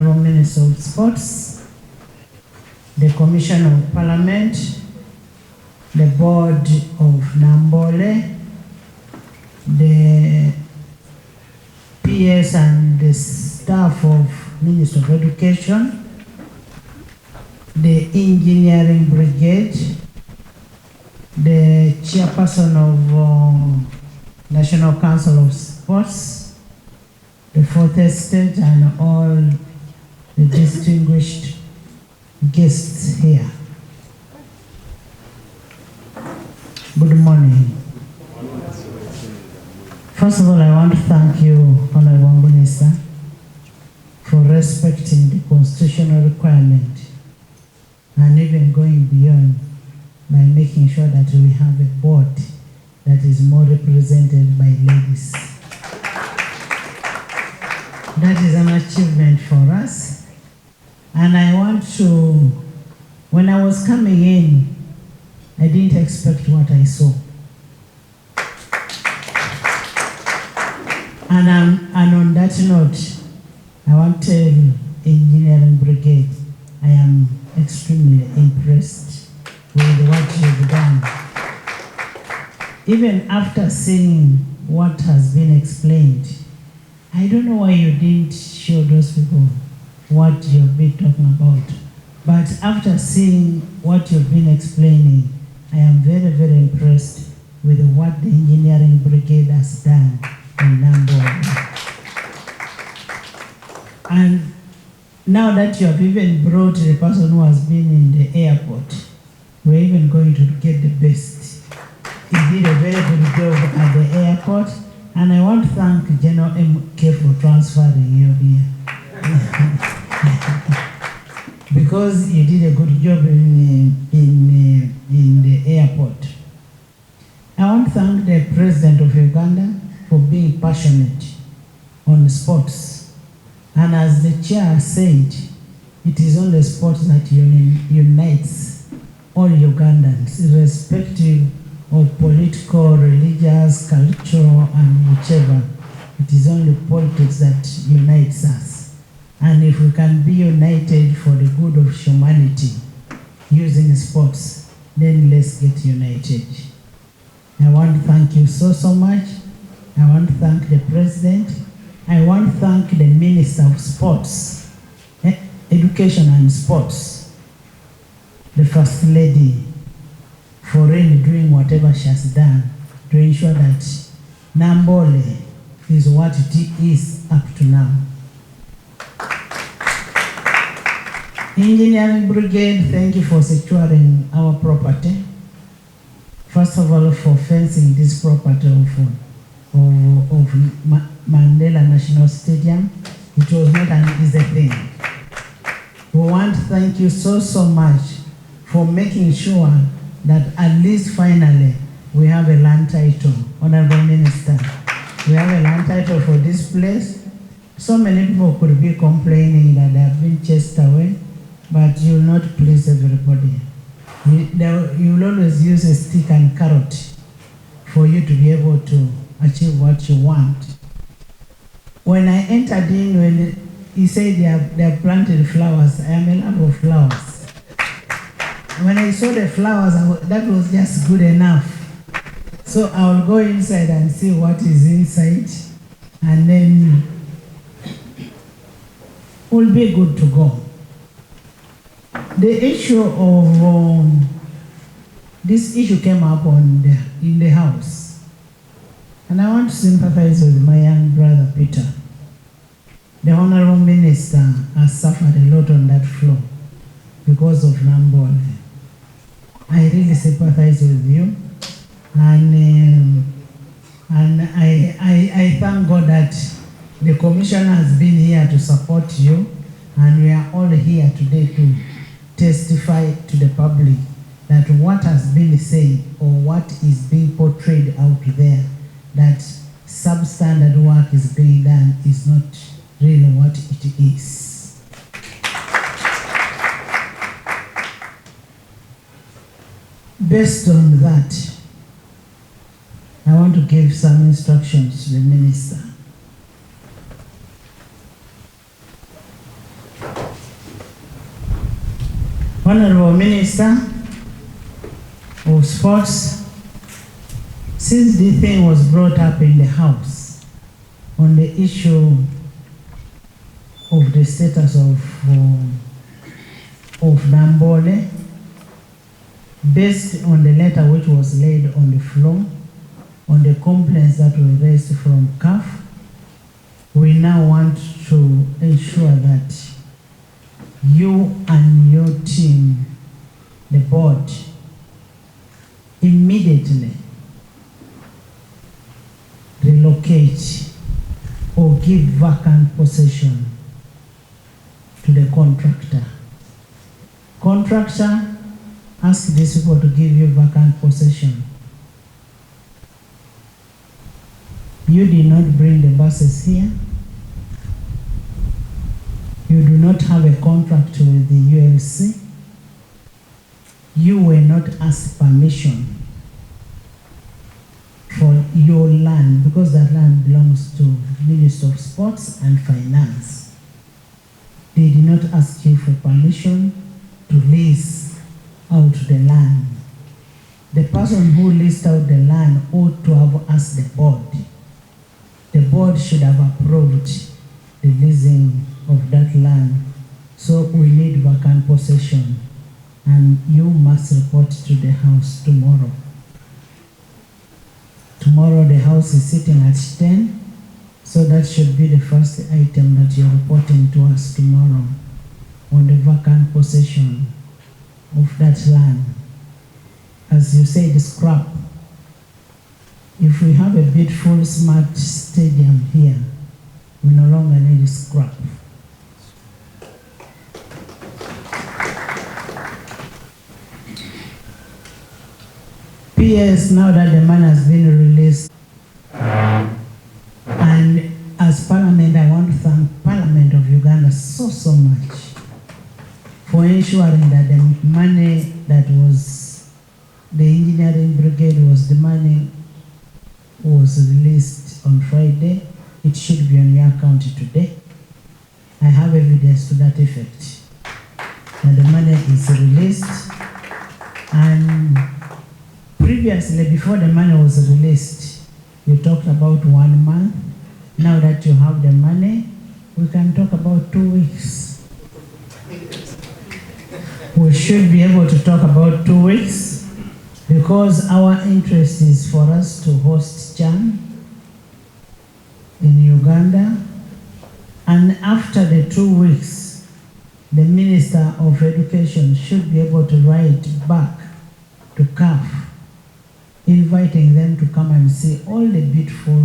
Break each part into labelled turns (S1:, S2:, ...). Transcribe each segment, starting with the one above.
S1: Minister of Sports, the Commission of Parliament, the Board of Namboole, the PS and the staff of Minister of Education, the Engineering Brigade, the Chairperson of National Council of Sports, the Fourth Estate, and all the distinguished guests here. Good morning. First of all, I want to thank you, Honorable Minister, for respecting the constitutional requirement and even going beyond by making sure that we have a board that is more represented by ladies. That is an achievement for us. And I want to, when I was coming in, I didn't expect what I saw. And on that note, I want to tell Engineering Brigade, I am extremely impressed with what you've done. Even after seeing what has been explained, I don't know why you didn't show those people what you've been talking about. But after seeing what you've been explaining, I am very, very impressed with what the Engineering Brigade has done in Namboole. And now that you have even brought the person who has been in the airport, we're even going to get the best. He did a very good job at the airport, and I want to thank General MK for transferring you here. Because you did a good job in the airport. I want to thank the President of Uganda for being passionate on sports. And as the chair said, it is only sports that unites all Ugandans, irrespective of political, religious, cultural, and whichever. It is only politics that unites us. And if we can be united for the good of humanity using sports, then let's get united. I want to thank you so much. I want to thank the President. I want to thank the Minister of Sports, Education and Sports, the First Lady, for really doing whatever she has done to ensure that Namboole is what it is up to now. Engineering Brigade, thank you for securing our property. First of all, for fencing this property of Mandela National Stadium. It was not an easy thing. We want to thank you so much for making sure that at least finally we have a land title. Honorable Minister, we have a land title for this place. So many people could be complaining that they have been chased away, but you will not please everybody. You will always use a stick and carrot for you to be able to achieve what you want. When I entered in, when he said they have planted flowers, I am in love with flowers. When I saw the flowers, that was just good enough. So I will go inside and see what is inside, and then we'll be good to go. The issue of this issue came up in the House, and I want to sympathize with my young brother Peter. The Honorable Minister has suffered a lot on that floor because of Namboole. I really sympathize with you, and I thank God that the Commission has been here to support you, and we are all here today to testify to the public that what has been said or what is being portrayed out there, that substandard work is being done, is not really what it is. Based on that, I want to give some instructions to the Minister. Honorable Minister of Sports, since the thing was brought up in the House on the issue of the status of Namboole, based on the letter which was laid on the floor, on the complaints that were raised from CAF, we now want to ensure that you and your team, the board, immediately relocate or give vacant possession to the contractor. Contractor, ask these people to give you vacant possession. You did not bring the buses here. You do not have a contract with the ULC. You were not asked permission for your land because that land belongs to Minister of Sports and Finance. They did not ask you for permission to lease out the land. The person who leased out the land ought to have asked the board. The board should have approved the leasing of that land. So we need vacant possession, and you must report to the House tomorrow. Tomorrow the House is sitting at 10, so that should be the first item that you're reporting to us tomorrow on the vacant possession of that land. As you said, scrap. If we have a beautiful smart stadium here, we no longer need scrap. PS, now that the money has been released, and as Parliament, I want to thank Parliament of Uganda so much for ensuring that the money that was the engineering brigade was the money was released on Friday. It should be on your account today. I have evidence to that effect. That the money is released, and previously, before the money was released, you talked about 1 month. Now that you have the money, we can talk about 2 weeks. We should be able to talk about 2 weeks because our interest is for us to host CHAN in Uganda. And after the 2 weeks, the Minister of Education should be able to write back to CAF, inviting them to come and see all the beautiful,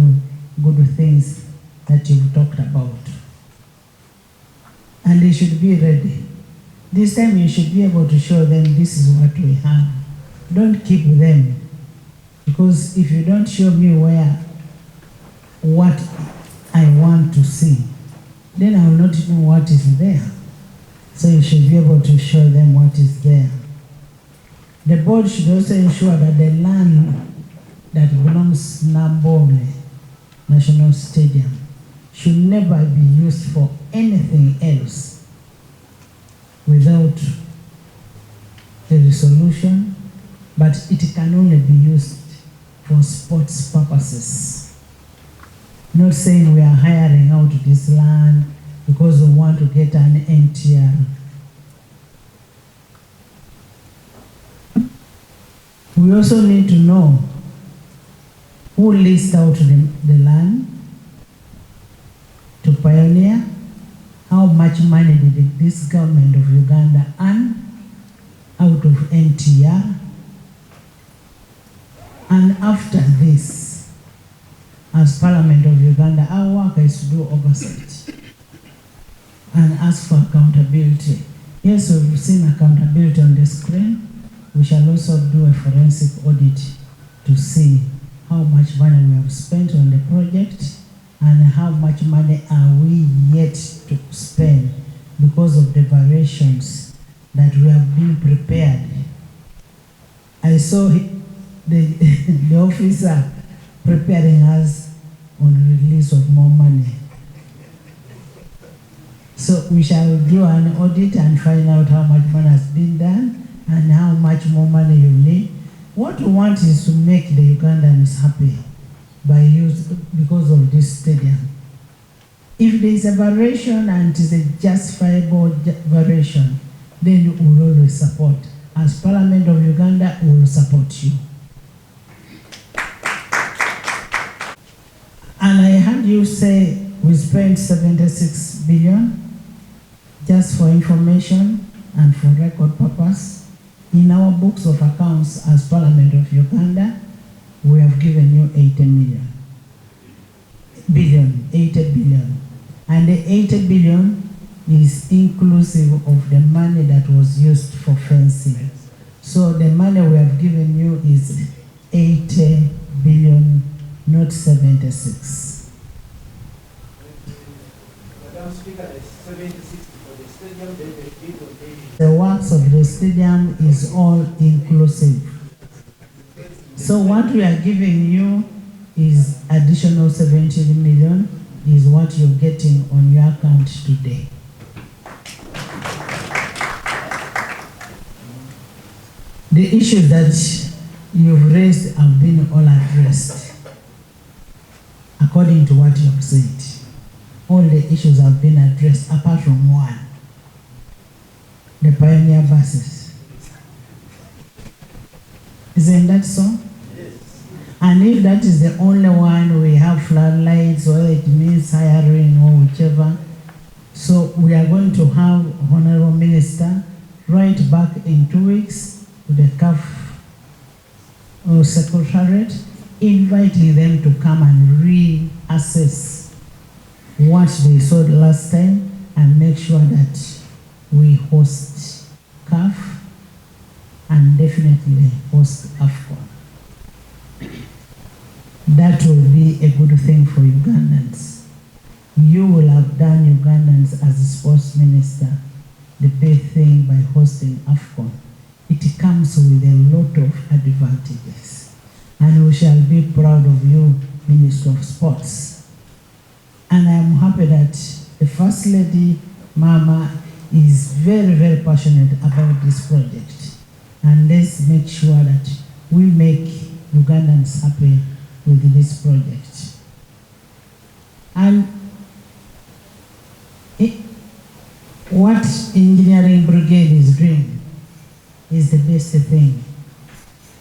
S1: good things that you've talked about. And they should be ready. This time you should be able to show them this is what we have. Don't keep them. Because if you don't show me what I want to see, then I will not know what is there. So you should be able to show them what is there. The board should also ensure that the land that belongs to Namboole National Stadium should never be used for anything else without a resolution, but it can only be used for sports purposes. Not saying we are hiring out this land because we want to get an NTR. We also need to know who leased out the land to Pioneer, how much money did this government of Uganda earn out of NTR, and after this, as Parliament of Uganda, our work is to do oversight and ask for accountability. Yes, we've seen accountability on the screen. We shall also do a forensic audit to see how much money we have spent on the project and how much money are we yet to spend because of the variations that we have been prepared. I saw the officer preparing us on the release of more money. So we shall do an audit and find out how much money has been done and how much more money you need. What we want is to make the Ugandans happy because of this stadium. If there is a variation and it is a justifiable variation, then we will always support. As Parliament of Uganda, we will support you. And I heard you say we spent 76 billion. Just for information and for record purpose, in our books of accounts as Parliament of Uganda, we have given you 80 billion. And the 80 billion is inclusive of the money that was used for fencing. So the money we have given you is 80 billion, not 76.
S2: Madam Speaker, 76.
S1: The works of the stadium is all inclusive. So what we are giving you is additional 70 million is what you're getting on your account today. The issues that you've raised have been all addressed according to what you have said. All the issues have been addressed apart from one. The Pioneer buses. Isn't that so?
S2: Yes.
S1: And if that is the only one, we have floodlights, whether it means hiring or whichever. So we are going to have Honorable Minister right back in 2 weeks to the CAF or Secretariat, inviting them to come and reassess what they saw last time and make sure that we host CAF and definitely host AFCON. That will be a good thing for Ugandans. You will have done Ugandans as a sports minister the best thing by hosting AFCON. It comes with a lot of advantages. And we shall be proud of you, Minister of Sports. And I am happy that the First Lady, Mama, is very, very passionate about this project. And let's make sure that we make Ugandans happy with this project. And what engineering brigade is doing is the best thing.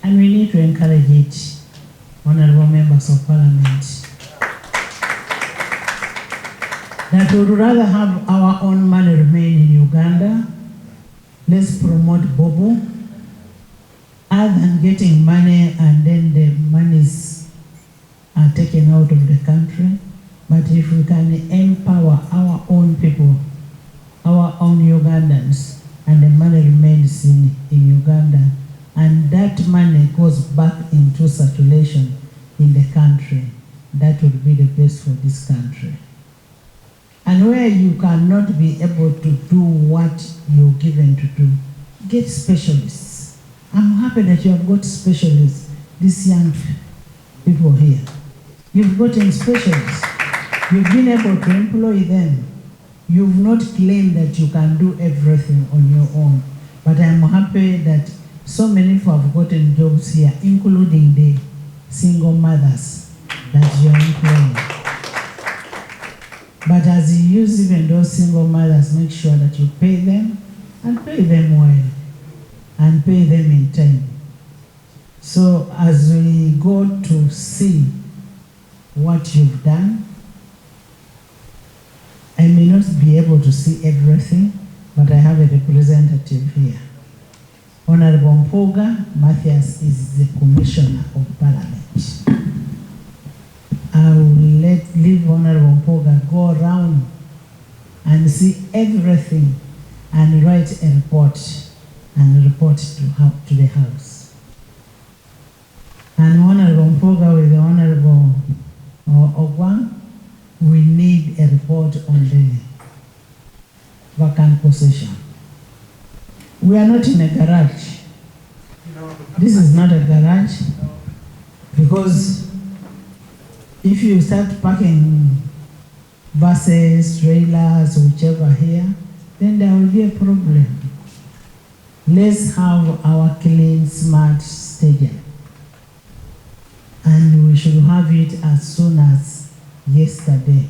S1: And we need to encourage it, honorable members of parliament. That we would rather have our own money remain in Uganda. Let's promote Bobo, other than getting money and then the monies are taken out of the country. But if we can empower our own people, our own Ugandans, and the money remains in Uganda, and that money goes back into circulation in the country, that would be the best for this country. And where you cannot be able to do what you're given to do, get specialists. I'm happy that you have got specialists, these young people here. You've gotten specialists. You've been able to employ them. You've not claimed that you can do everything on your own. But I'm happy that so many people have gotten jobs here, including the single mothers that you're employing. But as you use even those single mothers, make sure that you pay them and pay them well and pay them in time. So as we go to see what you've done, I may not be able to see everything, but I have a representative here. Honorable Mpoga Matthias is the Commissioner of Parliament. I will leave Honorable Mpoga go around and see everything and write a report and report to the House. And Honorable Mpoga with the Honorable Ogwang, we need a report on the vacant possession. We are not in a garage. This is not a garage, because if you start parking buses, trailers, whichever here, then there will be a problem. Let's have our clean, smart stadium. And we should have it as soon as yesterday.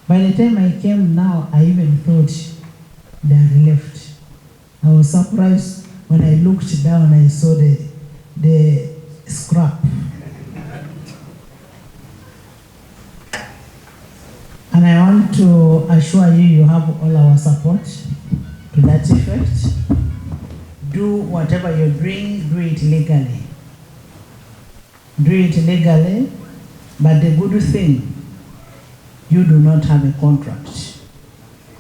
S1: By the time I came now, I even thought they had left. I was surprised when I looked down, I saw the scrap. And I want to assure you, you have all our support to that effect. Do whatever you're doing, do it legally. Do it legally, but the good thing, you do not have a contract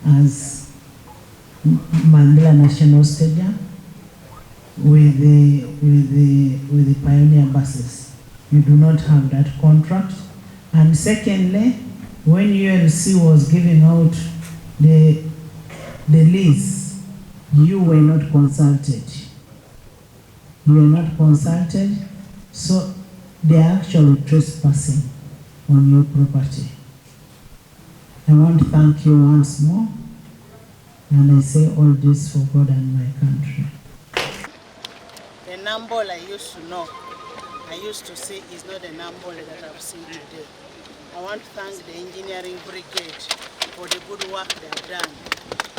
S1: as Mandela National Stadium with the Pioneer buses. You do not have that contract. And secondly, when ULC was giving out the lease, you were not consulted. You were not consulted, so they are actually trespassing on your property. I want to thank you once more, and I say all this for God and my country.
S3: The Namboole I used to know, I used to see is not the Namboole that I've seen today. I want to thank the engineering brigade for the good work they have done.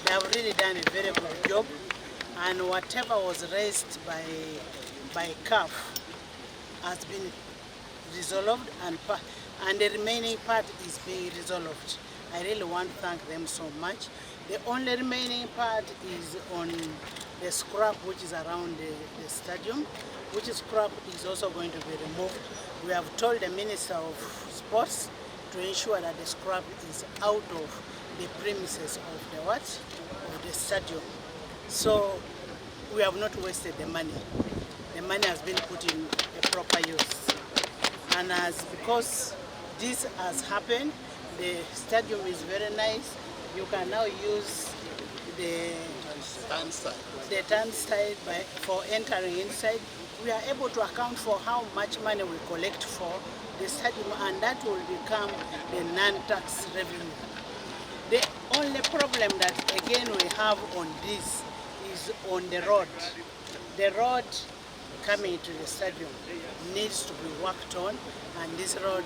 S3: They have really done a very good job, and whatever was raised by CAF has been resolved, and the remaining part is being resolved. I really want to thank them so much. The only remaining part is on the scrap which is around the stadium, which scrap is also going to be removed. We have told the Minister of Sports to ensure that the scrap is out of the premises of the of the stadium. So we have not wasted the money. The money has been put in a proper use. And because this has happened, the stadium is very nice. You can now use the turnstile for entering inside. We are able to account for how much money we collect for the stadium, and that will become the non-tax revenue. The only problem that again we have on this is on the road. The road coming to the stadium needs to be worked on, and this road,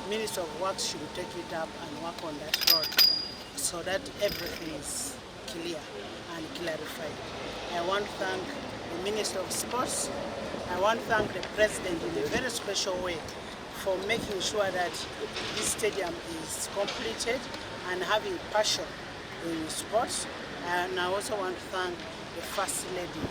S3: Minister of Works should take it up and work on that road so that everything is clear and clarified. I want to thank the Minister of Sports. I want to thank the President in a very special way for making sure that this stadium is completed and having passion in sports. And I also want to thank the First Lady,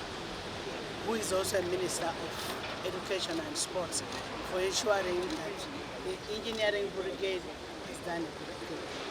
S3: who is also a Minister of Education and Sports, for ensuring that the engineering brigade has done a good thing.